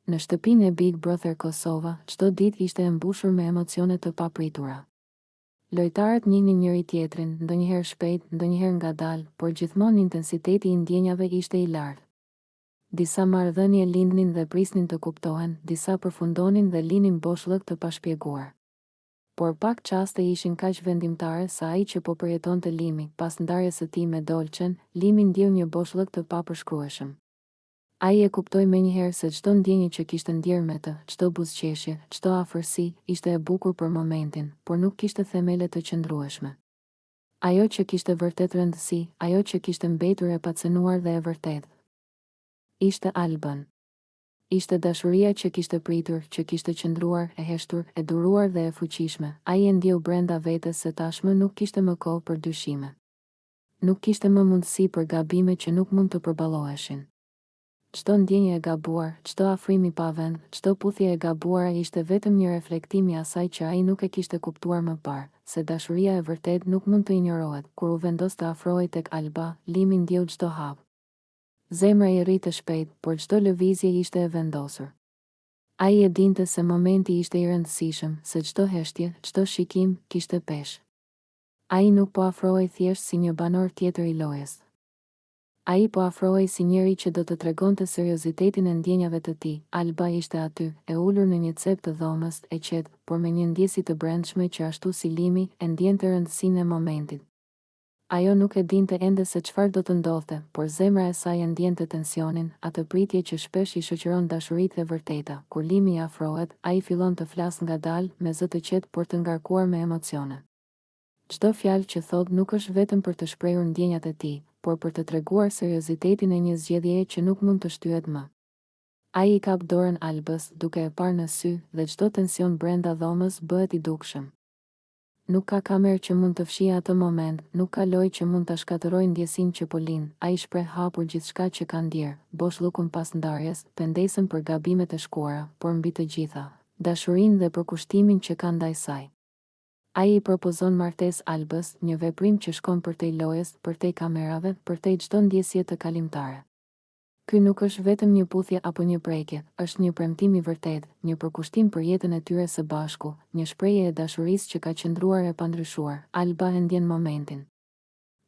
Në shtëpinë e Big Brother Kosova, çdo ditë ishte e mbushur me emocione të papritura. Lojtarët njihnin njëri tjetrin, ndonjëherë shpejt, ndonjëherë ngadalë, por gjithmonë intensiteti i ndjenjave ishte i lartë. Disa marrëdhënie lindnin dhe prisnin të kuptohen, disa përfundonin dhe linin boshllëk të pashpjeguar. Por pak çaste ishin kaq vendimtare sa ai që po përjetonte Limi, pas ndarjes së tij me Dolçen, Limi ndjeu një boshllëk të papërshkrueshëm. Ai e kuptoi menjëherë se çdo ndjenjë që kishte ndjer me të, çdo buzëqeshje, çdo afërsi, ishte e bukur për momentin, por nuk kishte themele të qëndrueshme. Ajo që kishte vërtet rëndësi, ajo që kishte mbetur e pacënuar dhe e vërtetë, ishte Albën. Ishte dashuria që kishte pritur, që kishte qëndruar, e heshtur, e duruar dhe e fuqishme. Ai e ndjeu brenda vetes se tashmë nuk kishte më kohë për dyshime. Nuk kishte më mundësi për gabime që nuk mund të përballoheshin. Çdo ndjenjë e gabuar, çdo afrim i pavend, çdo puthje e gabuar ishte vetëm një reflektim i asaj që ai nuk e kishte kuptuar më parë, se dashuria e vërtet nuk mund të injorohet. Kur u vendos të afrohej tek Alba, Limi ndjeu çdo hap. Zemra i rritë shpejt, por çdo lëvizje ishte e vendosur. Ai e dinte se momenti ishte i rëndësishëm, se çdo heshtje, çdo shikim, kishte peshë. Ai nuk po afrohej thjesht si një banor tjetër i lojës. Ai po afrohej si njeri që do të tregonte seriozitetin e ndjenjave të tij. Alba ishte aty, e ulur në një cep të dhomës, e qetë, por me një ndjesi të brendshme që ashtu si Limi, e ndjente rëndësinë e momentit. Ajo nuk e dinte ende se çfarë do të ndodhte, por zemra e saj e ndjente tensionin, atë pritje që shpesh i shoqëron dashuritë e vërteta. Kur Limi i afrohet, ai fillon të flasë ngadalë, me zë të qetë por të ngarkuar me emocione. Çdo fjalë që thot nuk është vetëm për të shprehur ndjenjat e tij, por për të treguar seriozitetin e një zgjedhjeje që nuk mund të shtyhet më. Ai i kap dorën Albës, duke e parë në sy, dhe çdo tension brenda dhomës bëhet i dukshëm. Nuk ka kamerë që mund të fshijë atë moment, nuk ka lojë që mund ta shkatërrojë ndjesinë që po lind. Ai shpreh hapur gjithçka që ka ndjer, boshllukun pas ndarjes, pendesën për gabimet e shkuara, por mbi të gjitha, dashurinë dhe përkushtimin që ka ndaj saj. Ai i propozon martesë Albës, një veprim që shkon përtej lojës, përtej kamerave, përtej çdo ndjesie të kalimtare. Ky nuk është vetëm një puthje apo një prekje, është një premtim i vërtetë, një përkushtim për jetën e tyre së bashku, një shprehje e dashurisë që ka qëndruar e pandryshuar. Alba e ndjen momentin.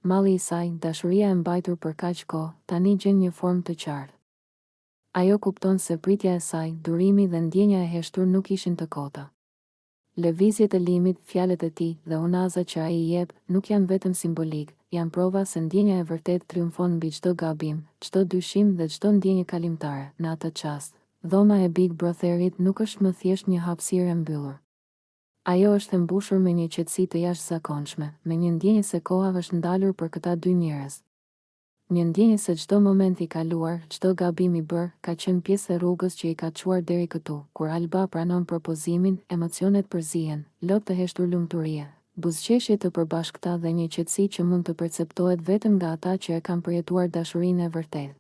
Malli i saj, dashuria e mbajtur për kaq kohë, tani gjen një formë të qartë. Ajo kupton se pritja e saj, durimi dhe ndjenja e heshtur nuk ishin të kota. Lëvizjet e Limit, fjalët e tij dhe unazat që ai i jep, nuk janë vetëm simbolik, janë prova se ndjenja e vërtet triumfon mbi çdo gabim, çdo dyshim dhe çdo ndjenjë kalimtare. Në atë çast, dhoma e Big Brotherit nuk është më thjesht një hapësirë e mbyllur. Ajo është e mbushur me një qetësi të jashtëzakonshme, me një ndjenjë se koha është ndalur për këta dy njerëz. Një ndjenjë se çdo moment i kaluar, çdo gabim i bërë, ka qenë pjesë e rrugës që i ka çuar deri këtu. Kur Alba pranon propozimin, emocionet përzihen, lop të heshtur lumturie, buzëqeshje të përbashkëta dhe një qetësi që mund të perceptohet vetëm nga ata që e kanë përjetuar dashurinë e vërtetë.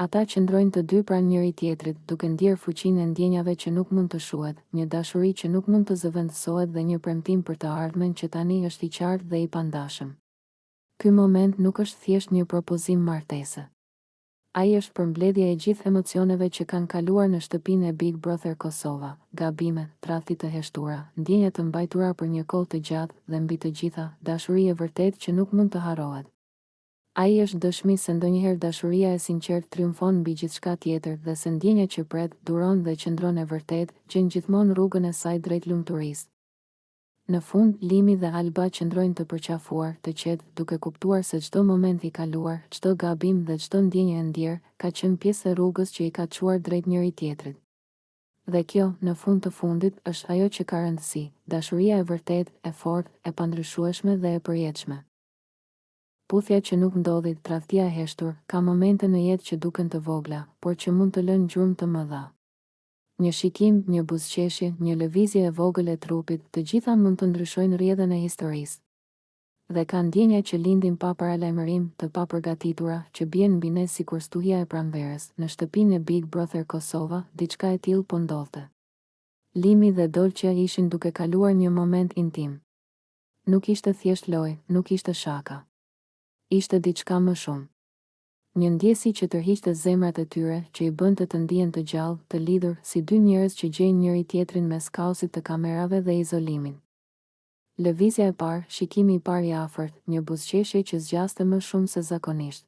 Ata qëndrojnë të dy pranë njëri tjetrit, duke ndjer fuqinë e ndjenjave që nuk mund të shuhet, një dashuri që nuk mund të zëvendësohet dhe një premtim për të ardhmen që tani është i qartë dhe i pandashëm. Ky moment nuk është thjesht një propozim martese. Ai është përmbledhja e gjithë emocioneve që kanë kaluar në shtëpinë e Big Brother Kosova, gabime, tradhti të heshtura, ndjenja të mbajtura për një kohë të gjatë dhe mbi të gjitha, dashuri e vërtetë që nuk mund të harrohet. Ai është dëshmi se ndonjëherë dashuria e sinqertë triumfon mbi gjithçka tjetër dhe se ndjenja që pret, duron dhe qëndron e vërtetë, gjen gjithmonë rrugën e saj drejt lumturisë. Në fund, Limi dhe Alba qëndrojnë të përqafuar, të qetë, duke kuptuar se çdo moment i kaluar, çdo gabim dhe çdo ndjenjë e ndjer, ka qenë pjesë e rrugës që i ka çuar drejt njëri tjetrit. Dhe kjo, në fund të fundit, është ajo që ka rëndësi, dashuria e vërtetë, e fortë, e pandryshueshme dhe e përjetshme. Puthja që nuk ndodhi, tradhtia e heshtur, ka momente në jetë që duken të vogla, por që mund të lënë gjurmë të mëdha. Një shikim, një buzëqeshje, një lëvizje e vogël e trupit, të gjitha mund të ndryshojnë rrjedhën e historisë. Dhe ka ndjenja që lindin pa paralajmërim, të papërgatitura, që bien mbi ne sikur stuhia e pranverës. Në shtëpinë e Big Brother Kosova, diçka e tillë po ndodhte. Limi dhe Dolçe ishin duke kaluar një moment intim. Nuk ishte thjesht lojë, nuk ishte shaka. Ishte diçka më shumë. Një ndjesi që tërhiqte zemrat e tyre, që i bënte të ndihen të gjallë, të lidhur, si dy njerëz që gjejnë njëri tjetrin mes kaosit të kamerave dhe izolimin. Lëvizja e parë, shikimi i parë i afërt, një buzëqeshje që zgjaste më shumë se zakonisht.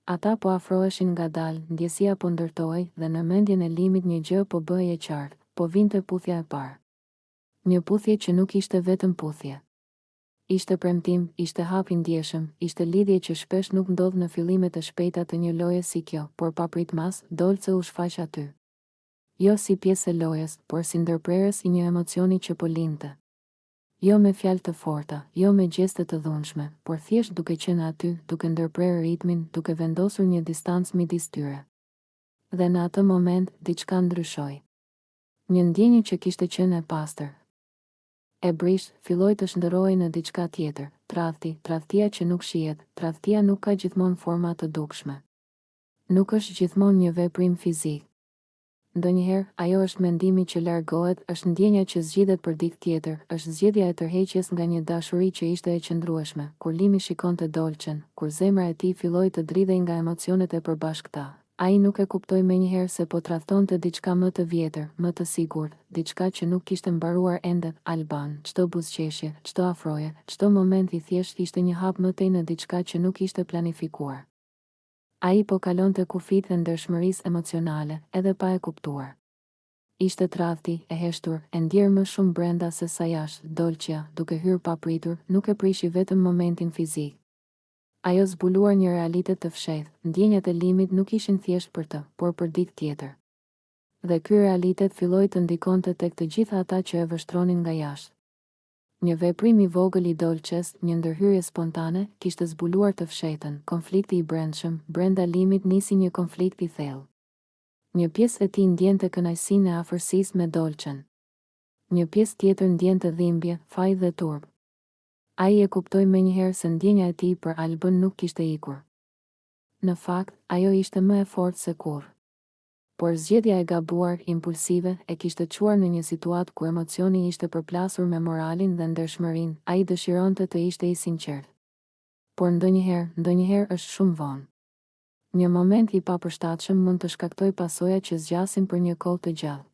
Ata po afroheshin ngadalë, ndjesia po ndërtohej dhe në mendjen e Limit një gjë po bëhej e qartë, po vinte puthja e parë. Një puthje që nuk ishte vetëm puthje. Ishte premtim, ishte hap i ndjeshëm, ishte lidhje që shpesh nuk ndodh në fillimet e shpejta të një loje si kjo, por papritmas, Dolce u shfaq aty. Jo si pjesë e lojës, por si ndërprerës i një emocioni që po lindte. Jo me fjalë të forta, jo me gjeste të dhunshme, por thjesht duke qenë aty, duke ndërprerë ritmin, duke vendosur një distancë midis tyre. Dhe në atë moment, diçka ndryshoi. Një ndjenjë që kishte qenë e pastër, e brisht, filloi të shndërrohej në diçka tjetër, tradhtia që nuk shihet, tradhtia nuk ka gjithmonë forma të dukshme. Nuk është gjithmonë një veprim fizik. Ndonjëherë, ajo është mendimi që largohet, është ndjenja që zgjidhet për ditë tjetër, është zgjedhja e tërheqjes nga një dashuri që ishte e qëndrueshme. Kur Limi shikonte Dolçen, kur zemra e tij filloi të dridhej nga emocionet e përbashkëta, ai nuk e kuptoi menjëherë se po tradhtonte diçka më të vjetër, më të sigurt, diçka që nuk kishte mbaruar ende. Alban, çdo buzëqeshje, çdo afroje, çdo moment i thjesht ishte një hap më tej në diçka që nuk ishte planifikuar. Ai po kalonte kufit e ndershmërisë emocionale, edhe pa e kuptuar. Ishte tradhti, e heshtur, e ndjerë më shumë brenda se sa jashtë. Dolçja, duke hyrë papritur, nuk e prishi vetëm momentin fizik. Ajo zbuluar një realitet të fshehtë, ndjenjat e Limit nuk ishin thjesht për të, por për ditë tjetër. Dhe ky realitet filloi të ndikonte tek të gjitha ata që e vështronin nga jashtë. Një veprim i vogël i Dolçes, një ndërhyrje spontane, kishte zbuluar të fshehtën. Konflikti i brendshëm, brenda Limit nisi një konflikt i thellë. Një pjesë e tij ndjente kënaqësinë e afërsisë me Dolçen. Një pjesë tjetër ndjente dhimbje, faj dhe turp. Ai e kuptoi menjëherë se ndjenja e tij për Albën nuk kishte ikur. Në fakt, ajo ishte më e fortë se kurrë. Por zgjedhja e gabuar, impulsive, e kishte çuar në një situatë ku emocioni ishte përplasur me moralin dhe ndershmërinë. Ai dëshironte të ishte i sinqert. Por ndonjëherë është shumë vonë. Një moment i papërshtatshëm mund të shkaktojë pasoja që zgjasin për një kohë të gjatë.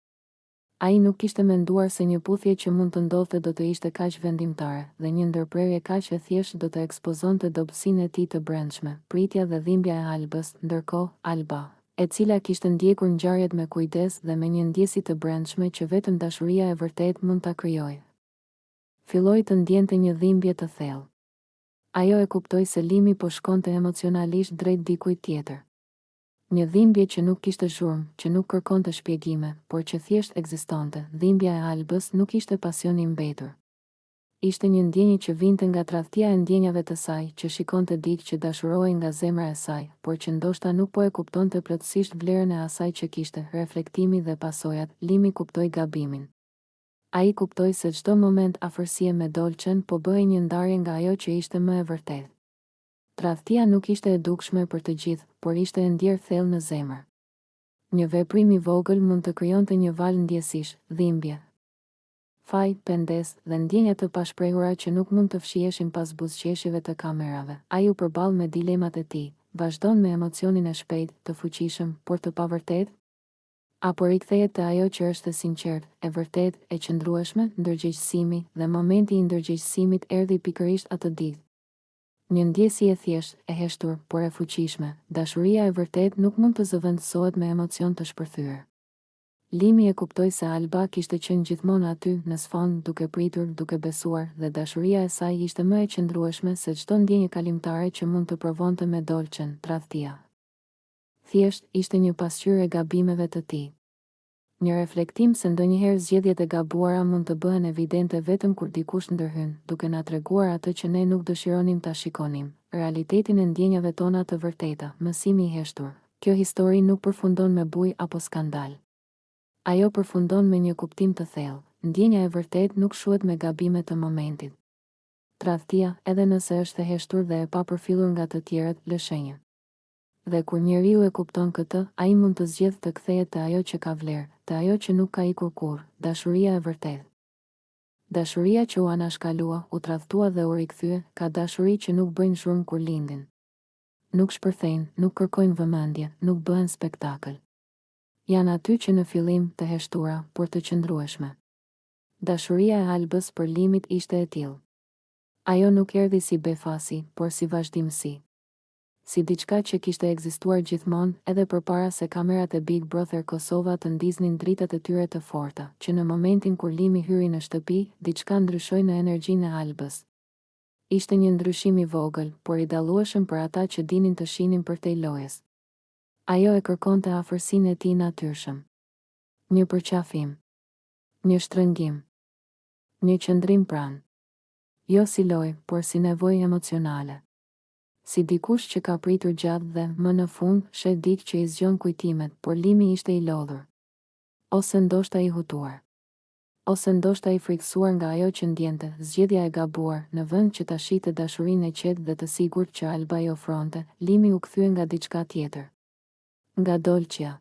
Ai nuk kishte menduar se një puthje që mund të ndodhte do të ishte kaq vendimtare, dhe një ndërprerje kaq e thjeshtë do të ekspozonte dobësinë e tij të brendshme, pritja dhe dhimbja e Albës. Ndërkohë, Alba, e cila kishte ndjekur ngjarjet me kujdes dhe me një ndjesi të brendshme që vetëm dashuria e vërtetë mund ta krijojë, filloi të ndjente një dhimbje të thellë. Ajo e kuptoi se Limi po shkonte emocionalisht drejt dikujt tjetër. Një dhimbje që nuk kishte zhurmë, që nuk kërkonte shpjegime, por që thjesht ekzistonte. Dhimbja e Albës nuk ishte pasion i mbetur. Ishte një ndjenjë që vinte nga tradhtia e ndjenjave të saj, që shikonte dikë që dashurohej nga zemra e saj, por që ndoshta nuk po e kuptonte plotësisht vlerën e asaj që kishte. Reflektimi dhe pasojat. Limi kuptoi gabimin. Ai kuptoi se çdo moment afërsie me Dolçen po bëhej një ndarje nga ajo që ishte më e vërtetë. Tradhtia nuk ishte e dukshme për të gjithë, por ishte e ndjerë thellë në zemër. Një veprim i vogël mund të krijonte një val ndjesish, dhimbje, faj, pendes dhe ndjenja të pashprehura që nuk mund të fshiheshin pas buzëqeshjeve të kamerave. Ai u përball me dilemat e tij. Vazhdon me emocionin e shpejtë, të fuqishëm, por të pavërtetë? Apo rikthehet te ajo që është e sinqertë, e vërtetë, e qëndrueshme? Ndërgjegjësimi dhe momenti i ndërgjegjësimit erdhi pikërisht atë ditë. Një ndjesi e thjeshtë, e heshtur, por e fuqishme. Dashuria e vërtetë nuk mund të zëvendësohet me emocion të shpërthyer. Limi e kuptoi se Alba kishte qenë gjithmonë aty, në sfond, duke pritur, duke besuar, dhe dashuria e saj ishte më e qëndrueshme se çdo ndjenjë kalimtare që mund të provonte me Dolçen. Tradhtia thjesht ishte një pasqyrë e gabimeve të tij. Një reflektim se ndonjëherë zgjedhjet e gabuara mund të bëhen evidente vetëm kur dikush ndërhyn, duke na treguar atë që ne nuk dëshironim ta shikonim, realitetin e ndjenjave tona të vërteta. Mësimi i heshtur. Kjo histori nuk përfundon me bujë apo skandal. Ajo përfundon me një kuptim të thellë. Ndjenja e vërtetë nuk shuhet me gabimet të momentit. Tradhtia, edhe nëse është e heshtur dhe e papërfillur nga të tjerët, lë shenjë. Dhe kur njeriu e kupton këtë, ai mund të zgjedhë të kthehet te ajo që ka vlerë, te ajo që nuk ka ikur kurrë, dashuria e vërtetë. Dashuria që u anashkalua, u tradhtua dhe u rikthye, ka dashuri që nuk bëjnë zhurmë kur lindin. nuk shpërthejnë, nuk kërkojnë vëmendje, nuk bëhen spektakël. Janë aty që në fillim të heshtura, por të qëndrueshme. Dashuria e Albës për Limit ishte e tillë. Ajo nuk erdhi si befasi, por si vazhdimsi. Si diçka që kishte ekzistuar gjithmonë edhe përpara se kamerat e Big Brother Kosova të ndiznin dritat e tyre të forta, që në momentin kur Limi hyri në shtëpi, diçka ndryshoi në energjinë e Albës. Ishte një ndryshim i vogël, por i dallueshëm për ata që dinin të shihnin përtej lojës. Ajo e kërkonte afërsinë e tij natyrshëm. Një përqafim, një shtrëngim, një qëndrim pranë. Jo si lojë, por si nevojë emocionale. Si dikush që ka pritur gjatë dhe, më në fund, shet ditë që i zgjon kujtimet, por Limi ishte i lodhur. Ose ndoshta i hutuar. Ose ndoshta i frikësuar nga ajo që ndjente, zgjedhja e gabuar, në vend që ta shihte dashurinë e qetë dhe të sigurt që Alba i ofronte, Limi u kthye nga diçka tjetër. Nga Dolçja.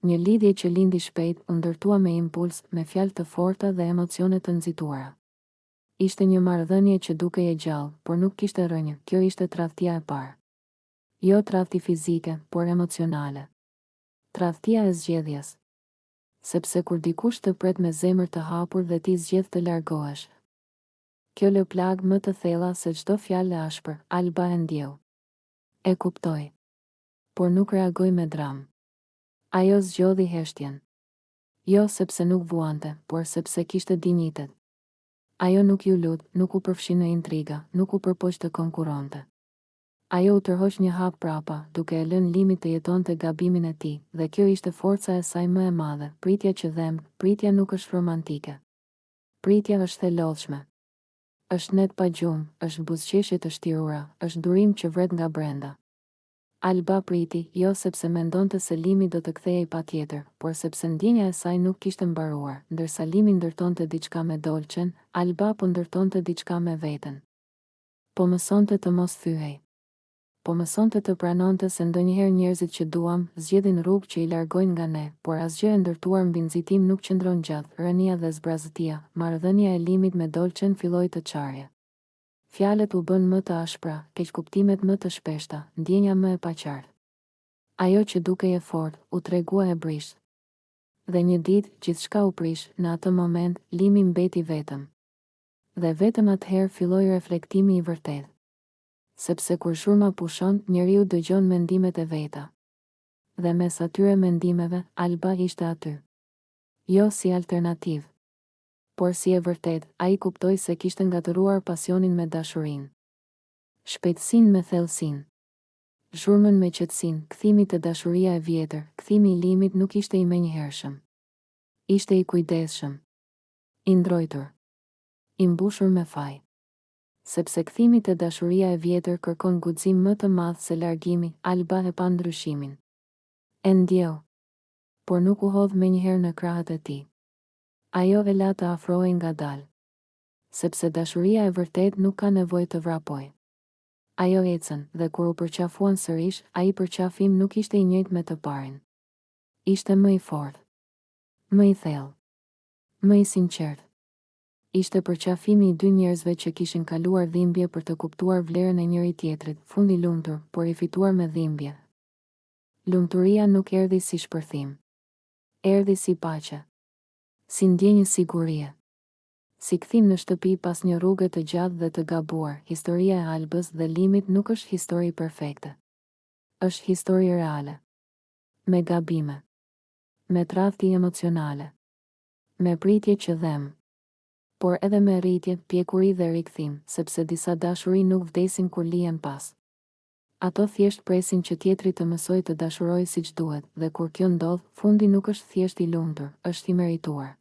Një lidhje që lindi shpejt, u ndërtua me impuls, me fjalë të forta dhe emocione të nxituara. Ishte një marrëdhënie që dukej e gjallë, por nuk kishte rënje, kjo ishte tradhtia e parë. Jo tradhti fizike, por emocionale. Tradhtia e zgjedhjes. Sepse kur dikush të pret me zemër të hapur dhe ti zgjedh të largohesh. Kjo lë plag më të thella se çdo fjalë e ashpër, Alba e ndjeu. E kuptoi. Por nuk reagoi me dramë. Ajo zgjodhi heshtjen. Jo sepse nuk vuante, por sepse kishte dinjitet. Ajo nuk ju lut, nuk u përfshi në intriga, nuk u përpoq të konkuronte. Ajo u tërhoq një hap prapa, duke e lënë Limit të jetonte gabimin e tij, dhe kjo ishte forca e saj më e madhe, pritja që dhem, pritja nuk është romantike. Pritja është thelodhshme. Është net pa gjumë, është buzëqeshje të shtirura, është durim që vret nga brenda. Alba priti, jo sepse mendonte se Limi do të kthehej patjetër, por sepse ndjenja e saj nuk kishte mbaruar, ndërsa Limi ndërtonte diçka me Dolçen, Alba po ndërtonte diçka me veten. Po mësonte të mos thyhej. Po mësonte të pranonte se ndonjëherë njerëzit që duam, zgjedhin rrugë që i largojnë nga ne, por asgjë e ndërtuar mbi nxitim nuk qëndron gjatë, rënia dhe zbrazëtia, marrëdhënia e Limit me Dolçen filloi të çarje. Fjalët u bën më të ashpra, keqkuptimet më të shpeshta, ndjenja më e paqartë. Ajo që dukej e fortë, u tregua e brisht. Dhe një ditë, gjithçka u prish, në atë moment, Limi mbeti vetëm. Dhe vetëm atëherë filloi reflektimi i vërtetë. Sepse kur zhurma pushon, njeriu dëgjon mendimet e veta. Dhe mes atyre mendimeve, Alba ishte aty. Jo si alternativë, por si e vërtet, ai kuptoi se kishte ngatëruar pasionin me dashurinë. Shpejtësinë me thellësinë. Zhurmën me qetësinë, kthimi te dashuria e vjetër, kthimi i Limit nuk ishte i menjëhershëm. Ishte i kujdesshëm. I ndrojtur. I mbushur me faj. Sepse kthimi te dashuria e vjetër kërkon guxim më të madh se largimi, Alba e pa ndryshimin. E ndjeu. Por nuk u hodh menjëherë në krahët e tij. Ajo e la të afrohej ngadalë. Sepse dashuria e vërtet nuk ka nevojë të vrapojë. Ajo ecën, dhe kur u përqafuan sërish, ai përqafim nuk ishte i njëjtë me të parin. Ishte më i fortë. Më i thellë. Më i sinqert. Ishte përqafimi i dy njerëzve që kishin kaluar dhimbje për të kuptuar vlerën e njëri tjetrit, fundi lumtur, por i fituar me dhimbje. Lumturia nuk erdhi si shpërthim. Erdhi si paqe. Si ndjenjë sigurie. Si kthim në shtëpi pas një rruge të gjatë dhe të gabuar, historia e Albës dhe Limit nuk është histori perfekte. Është histori reale. Me gabime. Me tradhti emocionale. Me pritje që dhem. Por edhe me rritje, pjekuri dhe rikthim, sepse disa dashuri nuk vdesin kur lihen pas. Ato thjesht presin që tjetri të mësoj të dashuroj siç duhet, dhe kur kjo ndodh, fundi nuk është thjesht i lumtur, është i merituar.